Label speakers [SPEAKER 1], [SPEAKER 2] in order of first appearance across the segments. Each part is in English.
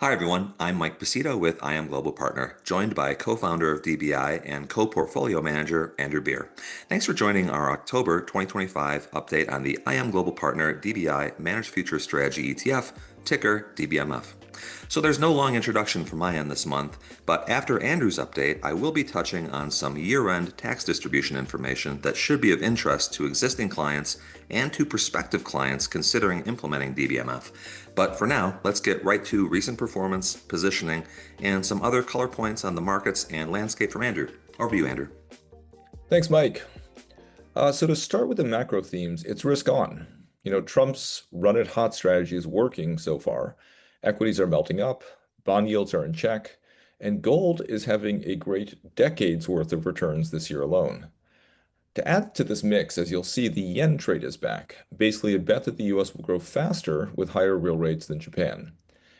[SPEAKER 1] Hi, everyone. I'm Mike Pacito with IM Global Partner, joined by co-founder of DBI and co-portfolio manager Andrew Beer. Thanks for joining our October 2025 update on the IM Global Partner DBI Managed Futures Strategy ETF, ticker DBMF. So there's no long introduction from my end this month, but after Andrew's update, I will be touching on some year-end tax distribution information that should be of interest to existing clients and to prospective clients considering implementing DBMF. But for now, let's get right to recent performance, positioning, and some other color points on the markets and landscape from Andrew. Over to you, Andrew.
[SPEAKER 2] Thanks, Mike. So to start with the macro themes, it's risk on. Trump's run it hot strategy is working so far. Equities are melting up, bond yields are in check, and gold is having a great decade's worth of returns this year alone. To add to this mix, as you'll see, the yen trade is back, basically a bet that the US will grow faster with higher real rates than Japan.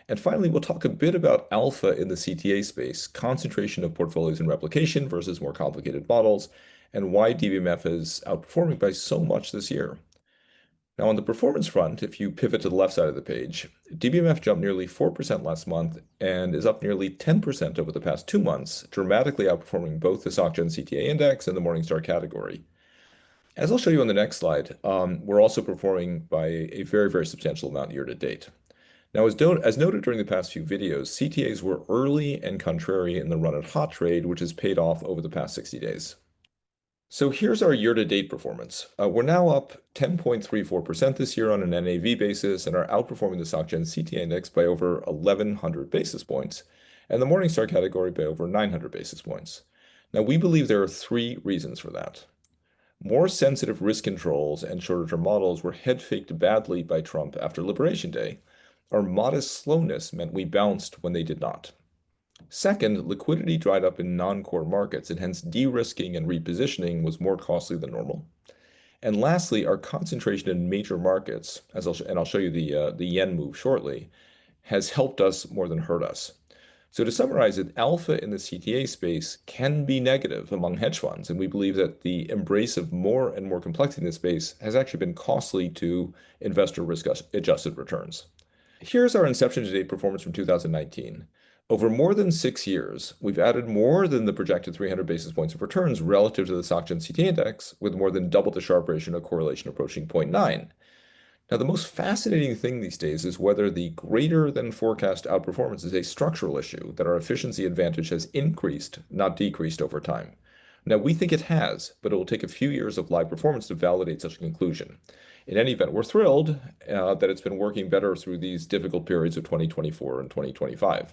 [SPEAKER 2] And finally, we'll talk a bit about alpha in the CTA space, concentration of portfolios and replication versus more complicated models, and why DBMF is outperforming by so much this year. Now, on the performance front, if you pivot to the left side of the page, DBMF jumped nearly 4% last month and is up nearly 10% over the past 2 months, dramatically outperforming both the SocGen CTA index and the Morningstar category. As I'll show you on the next slide, we're also performing by a very, very substantial amount year to date. Now, as noted during the past few videos, CTAs were early and contrary in the run at hot trade, which has paid off over the past 60 days. So here's our year-to-date performance. We're now up 10.34% this year on an NAV basis and are outperforming the SocGen CTA index by over 1,100 basis points and the Morningstar category by over 900 basis points. Now, we believe there are three reasons for that. More sensitive risk controls and shorter-term models were head-faked badly by Trump after Liberation Day. Our modest slowness meant we bounced when they did not. Second, liquidity dried up in non-core markets, and hence de-risking and repositioning was more costly than normal. And lastly, our concentration in major markets, and I'll show you the yen move shortly, has helped us more than hurt us. So to summarize it, alpha in the CTA space can be negative among hedge funds, and we believe that the embrace of more and more complexity in this space has actually been costly to investor risk-adjusted returns. Here's our inception to date performance from 2019. Over more than 6 years, we've added more than the projected 300 basis points of returns relative to the SocGen CTA index, with more than double the Sharpe ratio and a correlation approaching 0.9. Now, the most fascinating thing these days is whether the greater than forecast outperformance is a structural issue, that our efficiency advantage has increased, not decreased over time. Now, we think it has, but it will take a few years of live performance to validate such a conclusion. In any event, we're thrilled that it's been working better through these difficult periods of 2024 and 2025.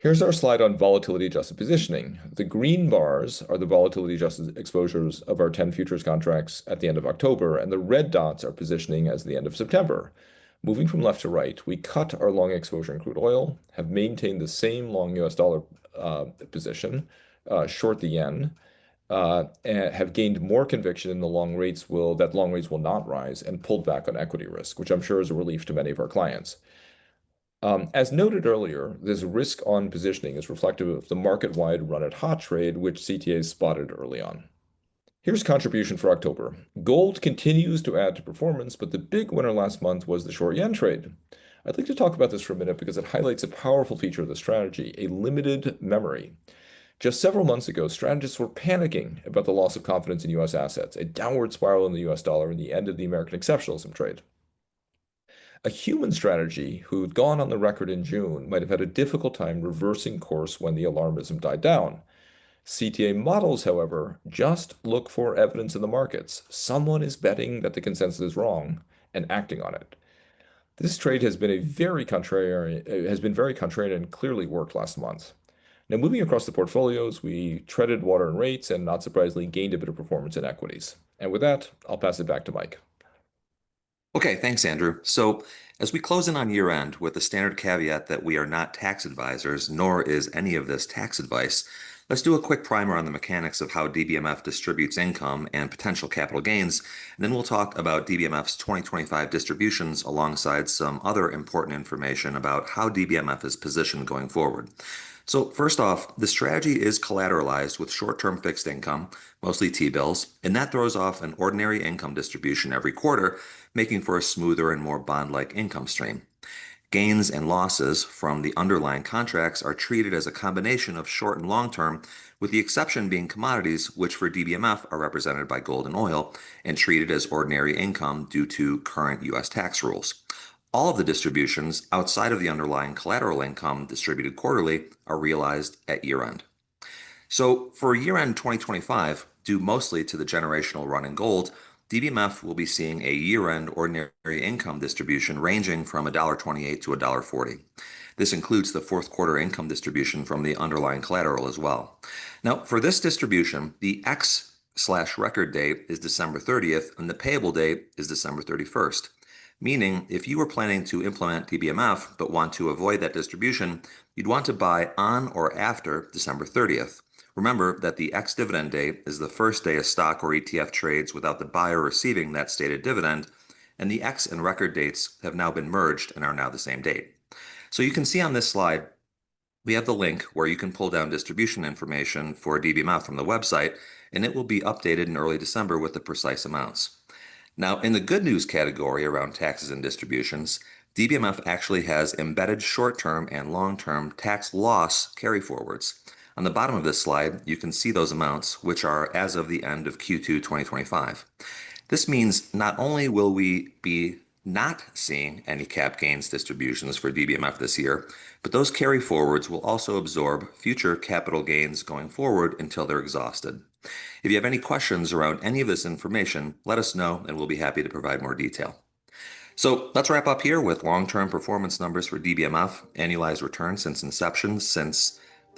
[SPEAKER 2] Here's our slide on volatility-adjusted positioning. The green bars are the volatility-adjusted exposures of our 10 futures contracts at the end of October, and the red dots are positioning as the end of September. Moving from left to right, we cut our long exposure in crude oil, have maintained the same long US dollar position, short the yen, and have gained more conviction in that long rates will not rise, and pulled back on equity risk, which I'm sure is a relief to many of our clients. As noted earlier, this risk-on positioning is reflective of the market-wide run-at-hot trade, which CTAs spotted early on. Here's contribution for October. Gold continues to add to performance, but the big winner last month was the short yen trade. I'd like to talk about this for a minute because it highlights a powerful feature of the strategy, a limited memory. Just several months ago, strategists were panicking about the loss of confidence in US assets, a downward spiral in the US dollar, and the end of the American exceptionalism trade. A human strategy who'd gone on the record in June might have had a difficult time reversing course when the alarmism died down. CTA models, however, just look for evidence in the markets. Someone is betting that the consensus is wrong and acting on it. This trade has been very contrarian and clearly worked last month. Now, moving across the portfolios, we treaded water and rates and, not surprisingly, gained a bit of performance in equities. And with that, I'll pass it back to Mike.
[SPEAKER 1] Okay, thanks, Andrew. So, as we close in on year end with the standard caveat that we are not tax advisors, nor is any of this tax advice, let's do a quick primer on the mechanics of how DBMF distributes income and potential capital gains, and then we'll talk about DBMF's 2025 distributions alongside some other important information about how DBMF is positioned going forward. So first off, the strategy is collateralized with short-term fixed income, mostly T-bills, and that throws off an ordinary income distribution every quarter, making for a smoother and more bond-like income stream. Gains and losses from the underlying contracts are treated as a combination of short and long term, with the exception being commodities, which for DBMF are represented by gold and oil and treated as ordinary income due to current U.S. tax rules. All of the distributions outside of the underlying collateral income distributed quarterly are realized at year end. So for year-end 2025, due mostly to the generational run in gold, DBMF will be seeing a year-end ordinary income distribution ranging from $1.28 to $1.40. This includes the fourth quarter income distribution from the underlying collateral as well. Now, for this distribution, the X/record date is December 30th and the payable date is December 31st. Meaning, if you were planning to implement DBMF but want to avoid that distribution, you'd want to buy on or after December 30th. Remember that the ex-dividend date is the first day a stock or ETF trades without the buyer receiving that stated dividend, and the X and record dates have now been merged and are now the same date. So you can see on this slide, we have the link where you can pull down distribution information for DBMF from the website, and it will be updated in early December with the precise amounts. Now, in the good news category around taxes and distributions, DBMF actually has embedded short-term and long-term tax loss carryforwards. On the bottom of this slide, you can see those amounts, which are as of the end of Q2 2025. This means not only will we be not seeing any cap gains distributions for DBMF this year, but those carryforwards will also absorb future capital gains going forward until they're exhausted. If you have any questions around any of this information, let us know and we'll be happy to provide more detail. So let's wrap up here with long-term performance numbers for DBMF. Annualized return since inception,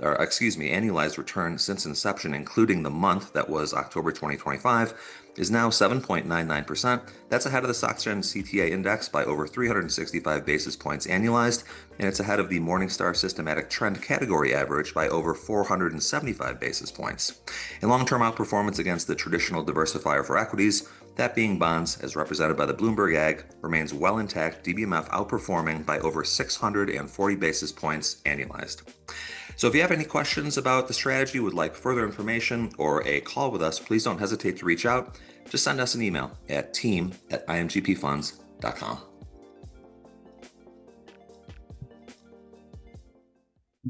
[SPEAKER 1] annualized return since inception, including the month that was October 2025, is now 7.99%. That's ahead of the SocGen CTA index by over 365 basis points annualized, and it's ahead of the Morningstar Systematic Trend category average by over 475 basis points. In long-term outperformance against the traditional diversifier for equities, that being bonds, as represented by the Bloomberg AG, remains well intact, DBMF outperforming by over 640 basis points annualized. So if you have any questions about the strategy, would like further information, or a call with us, please don't hesitate to reach out. Just send us an email at team@imgpfunds.com.